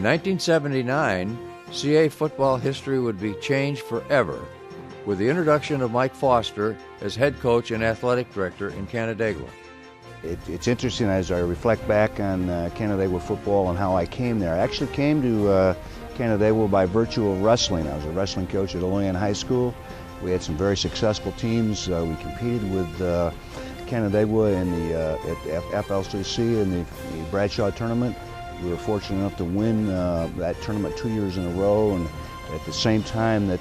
1979, CA football history would be changed forever with the introduction of Mike Foster as head coach and athletic director in Canandaigua. It's interesting as I reflect back on Canandaigua football and how I came there. I actually came to Canandaigua by virtue of wrestling. I was a wrestling coach at Olean High School. We had some very successful teams. We competed with Canandaigua in the at FLCC in the Bradshaw tournament. We were fortunate enough to win that tournament 2 years in a row, and at the same time that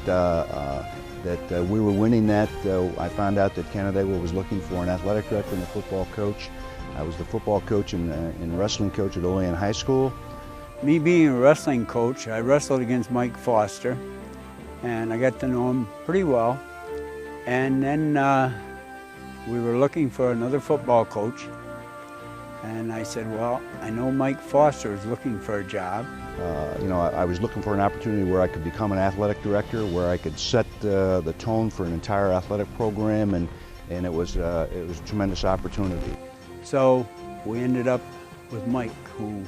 we were winning that, I found out that Canandaigua was looking for an athletic director and a football coach. I was the football coach and wrestling coach at Olean High School. Me being a wrestling coach, I wrestled against Mike Foster, and I got to know him pretty well. And then we were looking for another football coach, and I said, well, I know Mike Foster is looking for a job. I was looking for an opportunity where I could become an athletic director, where I could set the tone for an entire athletic program, and it was a tremendous opportunity. So we ended up with Mike, who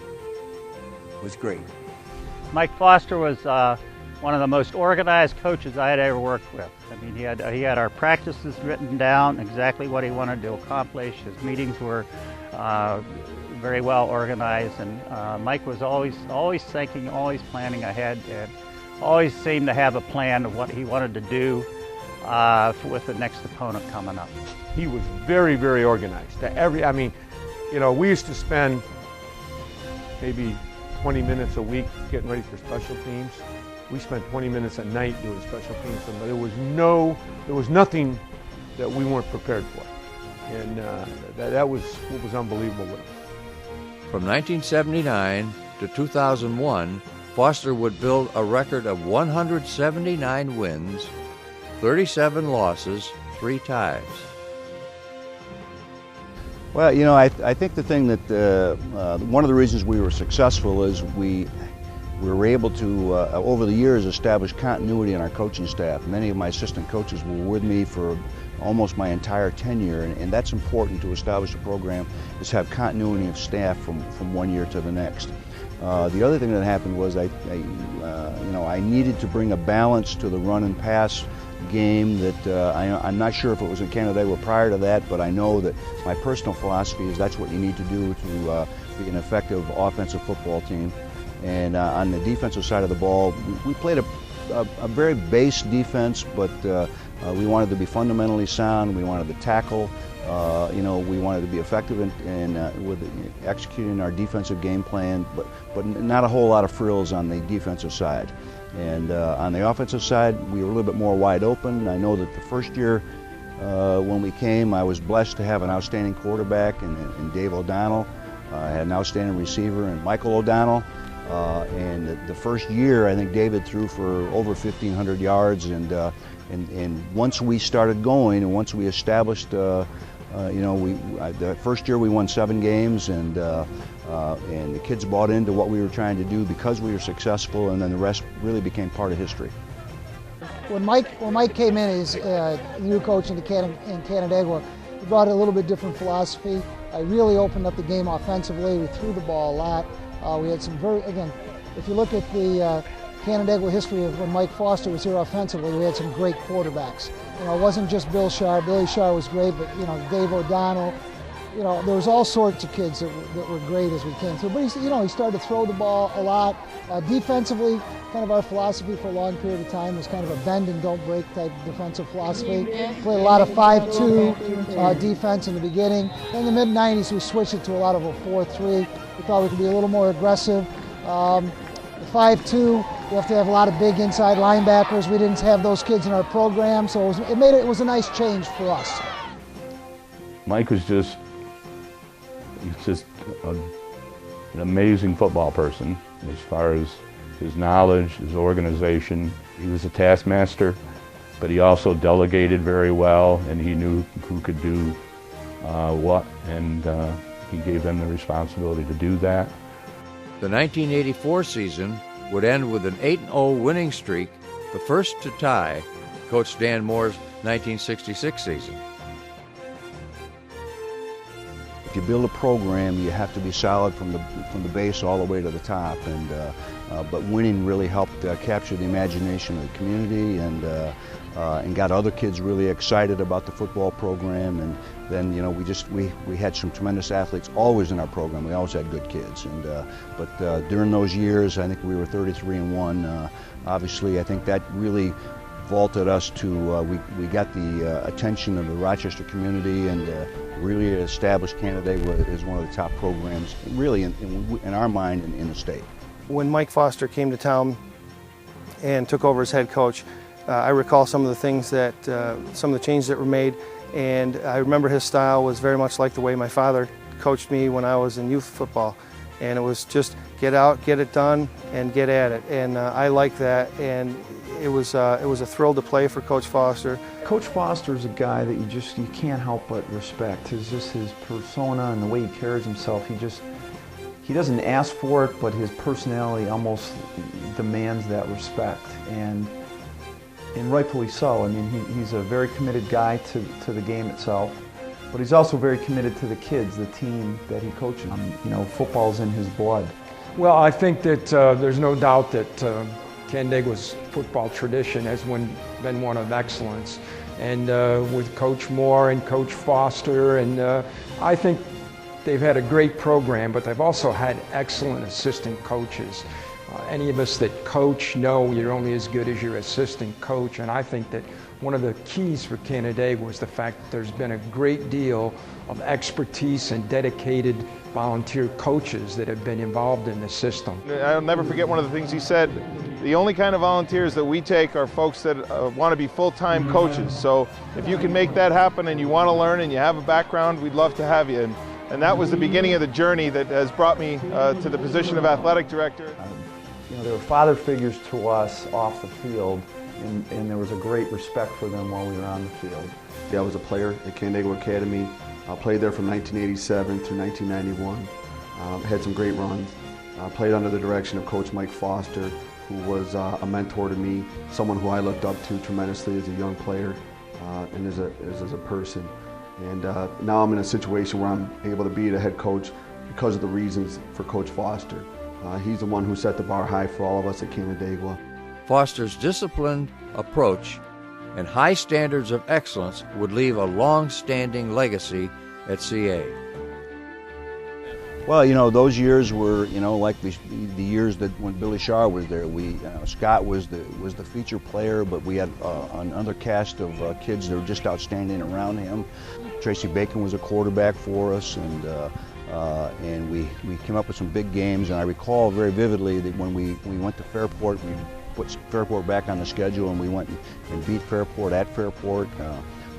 was great. Mike Foster was one of the most organized coaches I had ever worked with. I mean, he had our practices written down, exactly what he wanted to accomplish. His meetings were very well organized, and Mike was always thinking, always planning ahead, and always seemed to have a plan of what he wanted to do with the next opponent coming up. He was very, very organized. We used to spend maybe 20 minutes a week getting ready for special teams. We spent 20 minutes a night doing special teams, and there was nothing that we weren't prepared for, and that was what was unbelievable with him. From 1979 to 2001, Foster would build a record of 179 wins, 37 losses, 3 ties. Well, I think the thing that one of the reasons we were successful is we were able to, over the years, establish continuity in our coaching staff. Many of my assistant coaches were with me for almost my entire tenure, and that's important to establish a program, is have continuity of staff from one year to the next. The other thing that happened was I needed to bring a balance to the run and pass game that I'm not sure if it was in Canandaigua prior to that, but I know that my personal philosophy is that's what you need to do to be an effective offensive football team. And on the defensive side of the ball, we played a very base defense, but we wanted to be fundamentally sound. We wanted to tackle. We wanted to be effective with executing our defensive game plan, but not a whole lot of frills on the defensive side. And on the offensive side, we were a little bit more wide open. I know that the first year when we came, I was blessed to have an outstanding quarterback in Dave O'Donnell. I had an outstanding receiver in Michael O'Donnell. And the first year, I think David threw for over 1,500 yards. And once we started going, and once we established, the first year we won 7 games, and the kids bought into what we were trying to do because we were successful, and then the rest really became part of history. When Mike came in as new coach in Canandaigua, he brought a little bit different philosophy. I really opened up the game offensively. We threw the ball a lot. We had some if you look at the Canandaigua history of when Mike Foster was here offensively, we had some great quarterbacks. It wasn't just Bill Sharr. Billy Sharr was great, but Dave O'Donnell. There was all sorts of kids that were great as we came through. But he started to throw the ball a lot. Defensively, kind of our philosophy for a long period of time was kind of a bend and don't break type defensive philosophy. Played a lot of 5-2 defense in the beginning. In the mid-90s, we switched it to a lot of a 4-3. We thought we could be a little more aggressive. The 5-2, you have to have a lot of big inside linebackers. We didn't have those kids in our program, so it was a nice change for us. Mike was just an amazing football person as far as his knowledge, his organization. He was a taskmaster, but he also delegated very well, and he knew who could do what, and he gave them the responsibility to do that. The 1984 season would end with an 8-0 winning streak, the first to tie Coach Dan Moore's 1966 season. if you build a program, you have to be solid from the base all the way to the top. And but winning really helped capture the imagination of the community and got other kids really excited about the football program. And then, you know, we had some tremendous athletes always in our program. We always had good kids. And but during those years, I think we were 33-1. Obviously, I think that really vaulted us to, we got the attention of the Rochester community and really established Canandaigua as one of the top programs, really in our mind, in the state. When Mike Foster came to town and took over as head coach, I recall some of the things that, some of the changes that were made, and I remember his style was very much like the way my father coached me when I was in youth football. And it was just get out, get it done, and get at it. And I like that, and it was a thrill to play for Coach Foster. Coach Foster is a guy that you can't help but respect. His persona and the way he carries himself. He doesn't ask for it, but his personality almost demands that respect, and rightfully so. I mean, he's a very committed guy to the game itself. But he's also very committed to the kids, the team that he coaches. You know, football's in his blood. Well, I think that there's no doubt that Canandaigua's football tradition has been one of excellence. And with Coach Moore and Coach Foster, and I think they've had a great program, but they've also had excellent assistant coaches. Any of us that coach know you're only as good as your assistant coach, and I think that one of the keys for Canandaigua was the fact that there's been a great deal of expertise and dedicated volunteer coaches that have been involved in the system. I'll never forget one of the things he said. The only kind of volunteers that we take are folks that want to be full-time coaches. So if you can make that happen and you want to learn and you have a background, we'd love to have you. And that was the beginning of the journey that has brought me to the position of athletic director. You know, they were father figures to us off the field, and there was a great respect for them while we were on the field. I was a player at Canandaigua Academy. I played there from 1987 through 1991. Had some great runs. Played under the direction of Coach Mike Foster, who was a mentor to me, someone who I looked up to tremendously as a young player and as a person. And now I'm in a situation where I'm able to be the head coach because of the reasons for Coach Foster. He's the one who set the bar high for all of us at Canandaigua. Foster's disciplined approach and high standards of excellence would leave a long-standing legacy at CA. Well, you know, those years were, you know, like the years that when Billy Shaw was there. Scott was the feature player, but we had another cast of kids that were just outstanding around him. Tracy Bacon was a quarterback for us, and we came up with some big games. And I recall very vividly that when we went to Fairport, we put Fairport back on the schedule, and we went and beat Fairport at Fairport.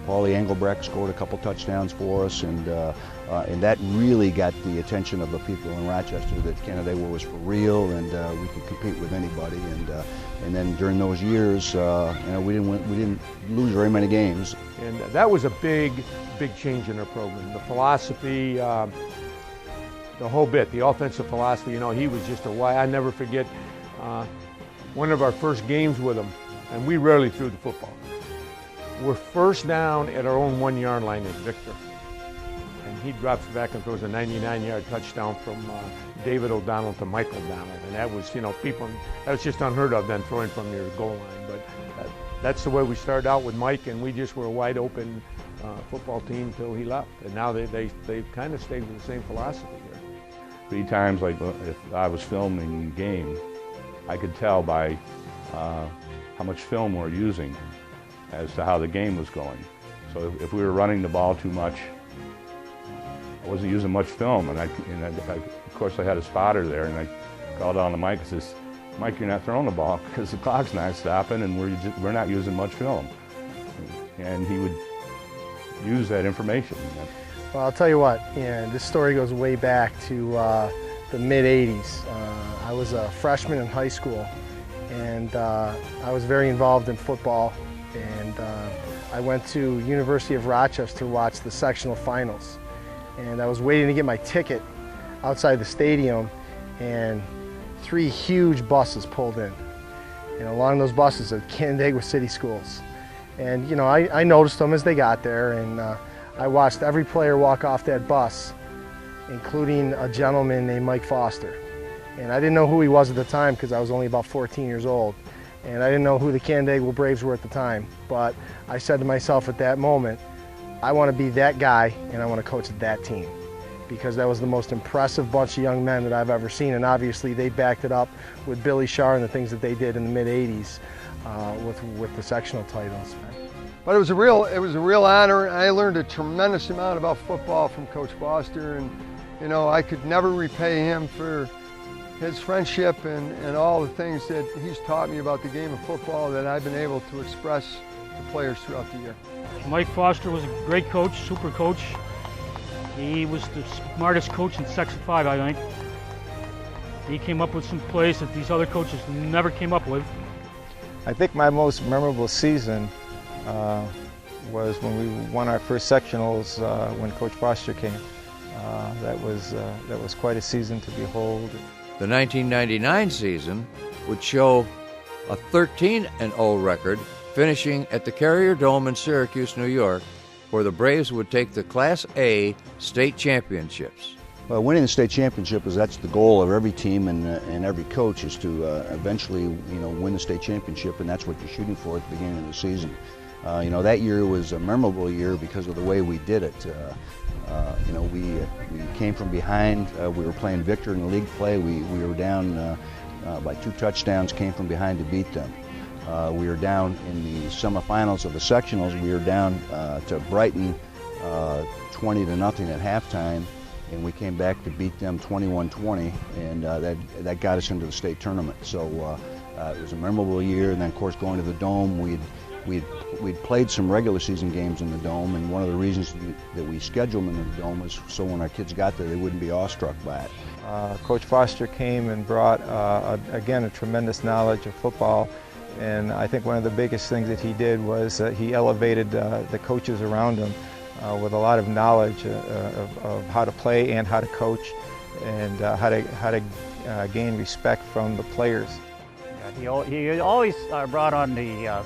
Paulie Engelbrecht scored a couple touchdowns for us, and that really got the attention of the people in Rochester that Canandaigua was for real, and we could compete with anybody. And then during those years, you know, we didn't lose very many games. And that was a big change in our program. The philosophy, the whole bit, the offensive philosophy. You know, he was just I never forget one of our first games with him, and we rarely threw the football. We're first down at our own 1-yard line at Victor. And he drops back and throws a 99-yard touchdown from David O'Donnell to Michael O'Donnell. And that was, you know, that was just unheard of then, throwing from your goal line. But that's the way we started out with Mike, and we just were a wide open football team until he left. And now they've kind of stayed with the same philosophy here. 3 times, like if I was filming the game, I could tell by how much film we're using as to how the game was going. So if we were running the ball too much, I wasn't using much film, and of course I had a spotter there, and I called on the Mike and says, "Mike, you're not throwing the ball because the clock's not stopping, and we're not using much film." And he would use that information. Well, I'll tell you what, this story goes way back to the mid-'80s. I was a freshman in high school, and I was very involved in football, and I went to University of Rochester to watch the sectional finals. And I was waiting to get my ticket outside the stadium, and 3 huge buses pulled in. And along those buses are Canandaigua City Schools. And you know, I noticed them as they got there, and I watched every player walk off that bus including a gentleman named Mike Foster. And I didn't know who he was at the time because I was only about 14 years old. And I didn't know who the Canandaigua Braves were at the time. But I said to myself at that moment, I want to be that guy and I want to coach that team, because that was the most impressive bunch of young men that I've ever seen. And obviously they backed it up with Billy Sharr and the things that they did in the mid-'80s with the sectional titles. But it was a real honor. I learned a tremendous amount about football from Coach Foster, and you know, I could never repay him for his friendship and all the things that he's taught me about the game of football that I've been able to express to players throughout the year. Mike Foster was a great coach, super coach. He was the smartest coach in Section 5, I think. He came up with some plays that these other coaches never came up with. I think my most memorable season was when we won our first sectionals when Coach Foster came. That was quite a season to behold. The 1999 season would show a 13-0 record, finishing at the Carrier Dome in Syracuse, New York, where the Braves would take the Class A state championships. Well, winning the state championship that's the goal of every team and every coach, is to eventually, win the state championship, and that's what you're shooting for at the beginning of the season. That year was a memorable year because of the way we did it. We came from behind. We were playing Victor in the league play. We were down by 2 touchdowns, came from behind to beat them. We were down in the semifinals of the sectionals. We were down to Brighton 20-0 at halftime, and we came back to beat them 21-20, and that got us into the state tournament. So it was a memorable year. And then, of course, going to the Dome, we'd played some regular season games in the Dome, and one of the reasons that we scheduled them in the Dome was so when our kids got there, they wouldn't be awestruck by it. Coach Foster came and brought, again, a tremendous knowledge of football. And I think one of the biggest things that he did was he elevated the coaches around him with a lot of knowledge of how to play and how to coach, and how to gain respect from the players. Yeah, he always brought on the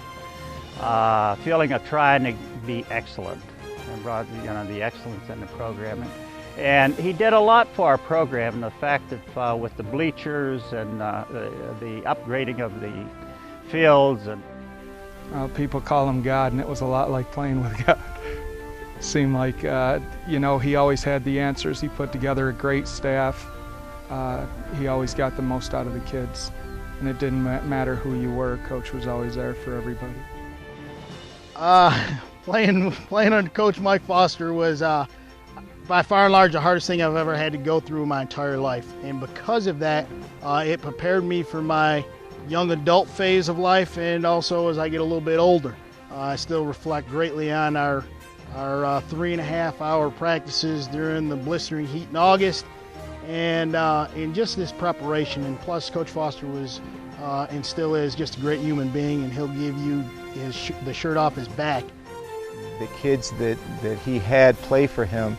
feeling of trying to be excellent, and brought the excellence in the program. And he did a lot for our program. The fact that with the bleachers and the upgrading of the fields, and people call him God, and it was a lot like playing with God. Seemed like he always had the answers. He put together a great staff. He always got the most out of the kids, and it didn't matter who you were. Coach was always there for everybody. Playing under Coach Mike Foster was by far and large the hardest thing I've ever had to go through my entire life, and because of that, it prepared me for my young adult phase of life, and also as I get a little bit older. I still reflect greatly on our 3.5-hour practices during the blistering heat in August, and in just this preparation. And plus, Coach Foster was and still is just a great human being, and he'll give you the shirt off his back. The kids that he had play for him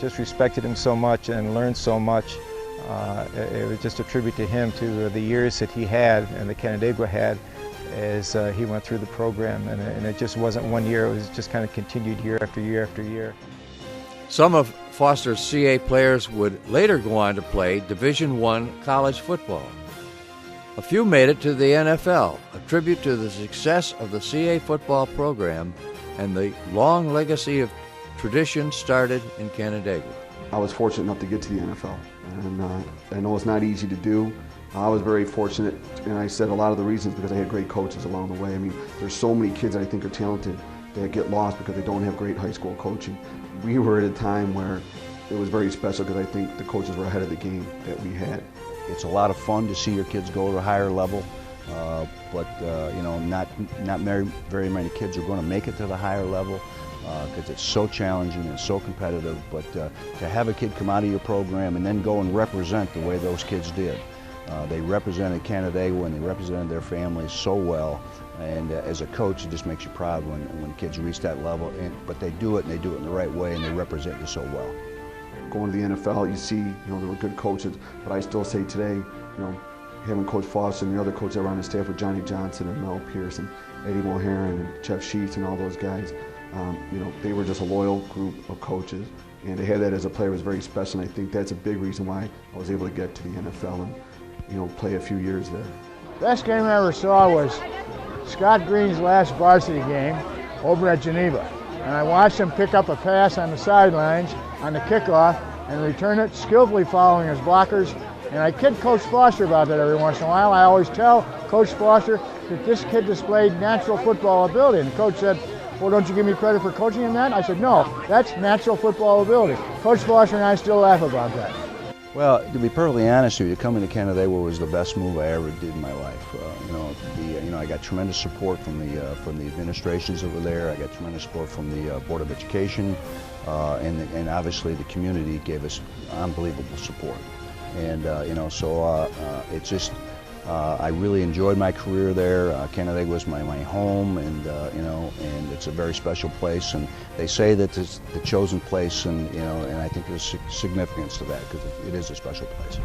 just respected him so much and learned so much. It was just a tribute to him, to the years that he had and the Canandaigua had as he went through the program. And it just wasn't one year, it was just kind of continued year after year after year. Some of Foster's CA players would later go on to play Division I college football. A few made it to the NFL, a tribute to the success of the CA football program and the long legacy of tradition started in Canandaigua. I was fortunate enough to get to the NFL, and I know it's not easy to do. I was very fortunate, and I said a lot of the reasons because I had great coaches along the way. I mean, there's so many kids that I think are talented that get lost because they don't have great high school coaching. We were at a time where it was very special because I think the coaches were ahead of the game that we had. It's a lot of fun to see your kids go to a higher level, but not very many kids are going to make it to the higher level because it's so challenging and so competitive. But to have a kid come out of your program and then go and represent the way those kids did. They represented Canandaigua and they represented their families so well. And as a coach, it just makes you proud when kids reach that level. But they do it, and they do it in the right way, and they represent you so well. Going to the NFL, you see, there were good coaches, but I still say today, having Coach Foster and the other coaches around the staff with Johnny Johnson and Mel Pierce and Eddie Mulheron and Jeff Sheets and all those guys, they were just a loyal group of coaches And to have that as a player was very special, and I think that's a big reason why I was able to get to the NFL and, you know, play a few years there. Best game I ever saw was Scott Green's last varsity game over at Geneva. And I watched him pick up a pass on the sidelines on the kickoff and return it, skillfully following his blockers. And I kid Coach Foster about that every once in a while. I always tell Coach Foster that this kid displayed natural football ability. And the coach said, well, don't you give me credit for coaching him that? I said, no, that's natural football ability. Coach Foster and I still laugh about that. Well, to be perfectly honest with you, coming to Canandaigua was the best move I ever did in my life. I got tremendous support from the administrations that were there. I got tremendous support from the Board of Education, and obviously the community gave us unbelievable support. And it's just I really enjoyed my career there. Canandaigua was my home, and and it's a very special place. And they say that it's the chosen place, and I think there's significance to that because it is a special place.